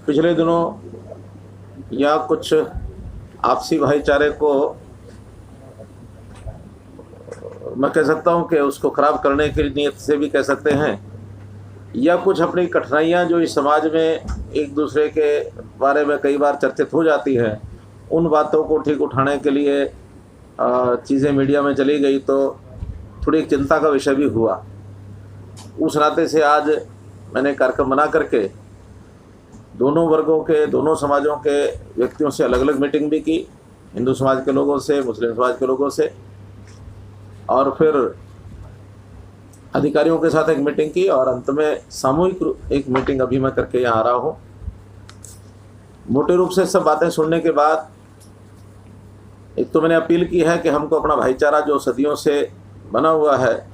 पिछले दिनों या कुछ आपसी भाईचारे को मैं कह सकता हूं कि उसको ख़राब करने की नीयत से भी कह सकते हैं, या कुछ अपनी कठिनाइयां जो इस समाज में एक दूसरे के बारे में कई बार चर्चित हो जाती है, उन बातों को ठीक उठाने के लिए चीज़ें मीडिया में चली गई तो थोड़ी चिंता का विषय भी हुआ। उस नाते से आज मैंने कार्यक्रम बना करके दोनों वर्गों के, दोनों समाजों के व्यक्तियों से अलग अलग मीटिंग भी की, हिंदू समाज के लोगों से, मुस्लिम समाज के लोगों से, और फिर अधिकारियों के साथ एक मीटिंग की, और अंत में सामूहिक एक मीटिंग अभी मैं करके यहाँ आ रहा हूँ। मोटे रूप से सब बातें सुनने के बाद एक तो मैंने अपील की है कि हमको अपना भाईचारा जो सदियों से बना हुआ है,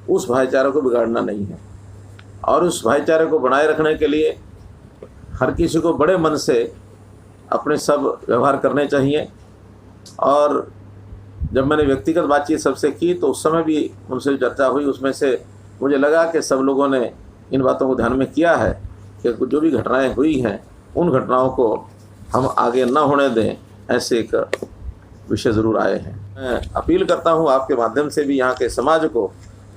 उस भाईचारे को बिगाड़ना नहीं है, और उस भाईचारे को बनाए रखने के लिए हर किसी को बड़े मन से अपने सब व्यवहार करने चाहिए। और जब मैंने व्यक्तिगत बातचीत सबसे की तो उस समय भी उनसे चर्चा हुई, उसमें से मुझे लगा कि सब लोगों ने इन बातों को ध्यान में किया है कि जो भी घटनाएं हुई हैं उन घटनाओं को हम आगे न होने दें, ऐसे एक विषय ज़रूर आए हैं। मैं अपील करता हूं आपके माध्यम से भी यहाँ के समाज को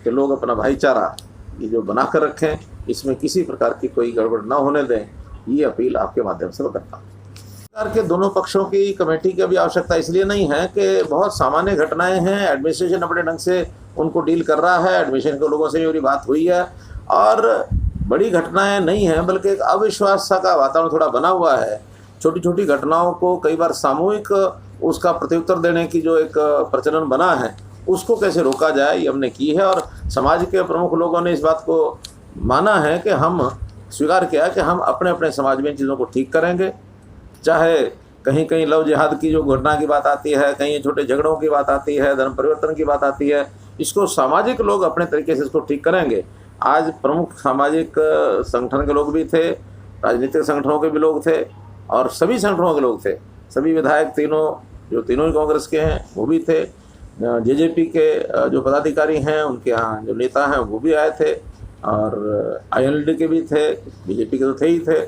कि लोग अपना भाईचारा ये जो बना कर रखें, इसमें किसी प्रकार की कोई गड़बड़ न होने दें, ये अपील आपके माध्यम से मैं करता हूँ। सरकार के दोनों पक्षों की कमेटी की भी आवश्यकता इसलिए नहीं है कि बहुत सामान्य घटनाएं हैं, एडमिनिस्ट्रेशन अपने ढंग से उनको डील कर रहा है, एडमिशन के लोगों से मेरी बात हुई है, और बड़ी घटनाएं नहीं हैं, बल्कि एक अविश्वास सा का वातावरण थोड़ा बना हुआ है। छोटी छोटी घटनाओं को कई बार सामूहिक उसका प्रत्युत्तर देने की जो एक प्रचलन बना है, उसको कैसे रोका जाए, ये हमने की है। और समाज के प्रमुख लोगों ने इस बात को माना है कि हम स्वीकार किया कि हम अपने अपने समाज में इन चीज़ों को ठीक करेंगे। चाहे कहीं कहीं लव जिहाद की जो घटना की बात आती है, कहीं छोटे झगड़ों की बात आती है, धर्म परिवर्तन की बात आती है, इसको सामाजिक लोग अपने तरीके से इसको ठीक करेंगे। आज प्रमुख सामाजिक संगठन के लोग भी थे, राजनीतिक संगठनों के भी लोग थे, और सभी संगठनों के लोग थे। सभी विधायक तीनों ही कांग्रेस के हैं वो भी थे, जेजेपी के जो पदाधिकारी हैं उनके यहाँ जो नेता हैं वो भी आए थे, और आईएनएलडी के भी थे, बीजेपी के तो थे ही थे।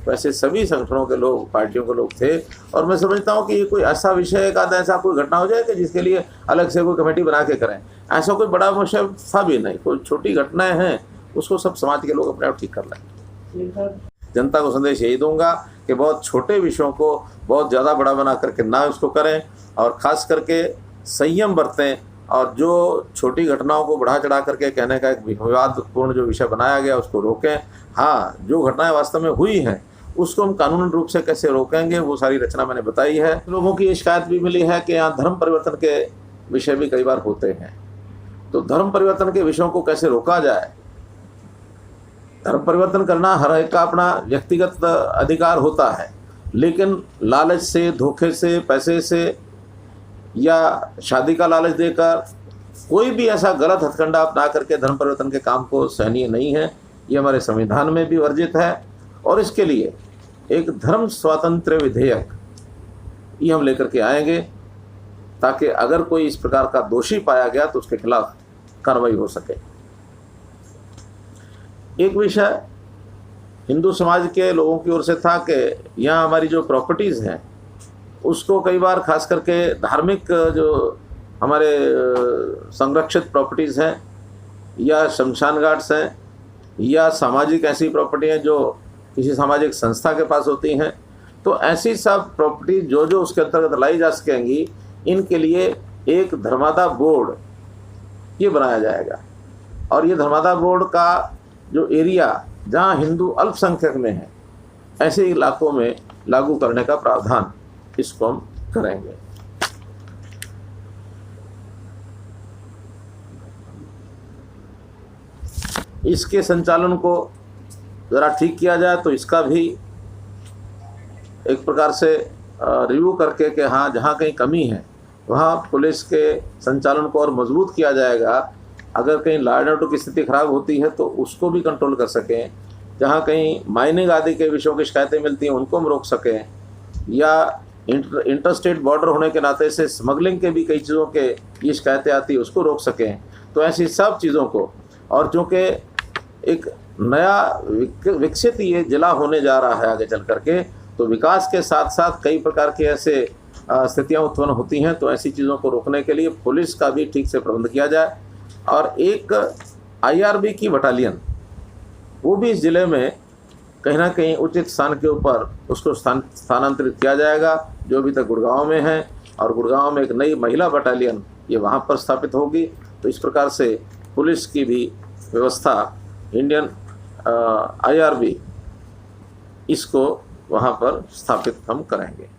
वैसे सभी संगठनों के लोग, पार्टियों के लोग थे। और मैं समझता हूँ कि ये कोई ऐसा विषय का ऐसा कोई घटना हो जाए कि जिसके लिए अलग से कोई कमेटी बना के करें, ऐसा कोई बड़ा विषय था भी नहीं। कोई छोटी घटनाएं हैं, उसको सब समाज के लोग अपने आप ठीक कर लें। जनता को संदेश यही दूंगा कि बहुत छोटे विषयों को बहुत ज़्यादा बड़ा बना करके ना उसको करें, और ख़ास करके संयम बरतें, और जो छोटी घटनाओं को बढ़ा चढ़ा करके कहने का एक विवादपूर्ण जो विषय बनाया गया उसको रोकें। हाँ, जो घटनाएं वास्तव में हुई हैं उसको हम कानूनी रूप से कैसे रोकेंगे, वो सारी रचना मैंने बताई है। लोगों की ये शिकायत भी मिली है कि यहाँ धर्म परिवर्तन के विषय भी कई बार होते हैं, तो धर्म परिवर्तन के विषयों को कैसे रोका जाए। धर्म परिवर्तन करना हर एक का अपना व्यक्तिगत अधिकार होता है, लेकिन लालच से, धोखे से, पैसे से या शादी का लालच देकर कोई भी ऐसा गलत हथकंडा अपना करके धर्म परिवर्तन के काम को सहनीय नहीं है। ये हमारे संविधान में भी वर्जित है, और इसके लिए एक धर्म स्वातंत्र्य विधेयक ये हम लेकर के आएंगे, ताकि अगर कोई इस प्रकार का दोषी पाया गया तो उसके खिलाफ कार्रवाई हो सके। एक विषय हिंदू समाज के लोगों की ओर से था कि यहाँ हमारी जो प्रॉपर्टीज़ हैं उसको कई बार खास करके धार्मिक जो हमारे संरक्षित प्रॉपर्टीज़ हैं, या शमशान घाट्स हैं, या सामाजिक ऐसी प्रॉपर्टी हैं जो किसी सामाजिक संस्था के पास होती हैं, तो ऐसी सब प्रॉपर्टी जो जो उसके अंतर्गत लाई जा सकेंगी, इनके लिए एक धर्मादा बोर्ड ये बनाया जाएगा। और ये धर्मादा बोर्ड का जो एरिया जहाँ हिंदू अल्पसंख्यक में है, ऐसे इलाकों में लागू करने का प्रावधान इसको हम करेंगे। इसके संचालन को ज़रा ठीक किया जाए तो इसका भी एक प्रकार से रिव्यू करके कि हाँ, जहाँ कहीं कमी है वहाँ पुलिस के संचालन को और मजबूत किया जाएगा। अगर कहीं लॉ एंड ऑर्डर की स्थिति खराब होती है तो उसको भी कंट्रोल कर सकें। जहाँ कहीं माइनिंग आदि के विषयों की शिकायतें मिलती हैं उनको हम रोक सकें, या इंटरस्टेट बॉर्डर होने के नाते से स्मगलिंग के भी कई चीज़ों के ये शिकायतें आती है उसको रोक सकें। तो ऐसी सब चीज़ों को, और जो कि एक नया विकसित ये जिला होने जा रहा है आगे चल करके, तो विकास के साथ साथ कई प्रकार के ऐसे स्थितियाँ उत्पन्न होती हैं। तो ऐसी चीज़ों को रोकने के लिए पुलिस का भी ठीक से प्रबंध किया जाए और एक IRB की बटालियन वो भी इस ज़िले में कहीं ना कहीं उचित स्थान के ऊपर उसको स्थानांतरित किया जाएगा, जो अभी तक गुड़गांव में है। और गुड़गांव में एक नई महिला बटालियन ये वहाँ पर स्थापित होगी। तो इस प्रकार से पुलिस की भी व्यवस्था इंडियन IRB इसको वहाँ पर स्थापित हम करेंगे।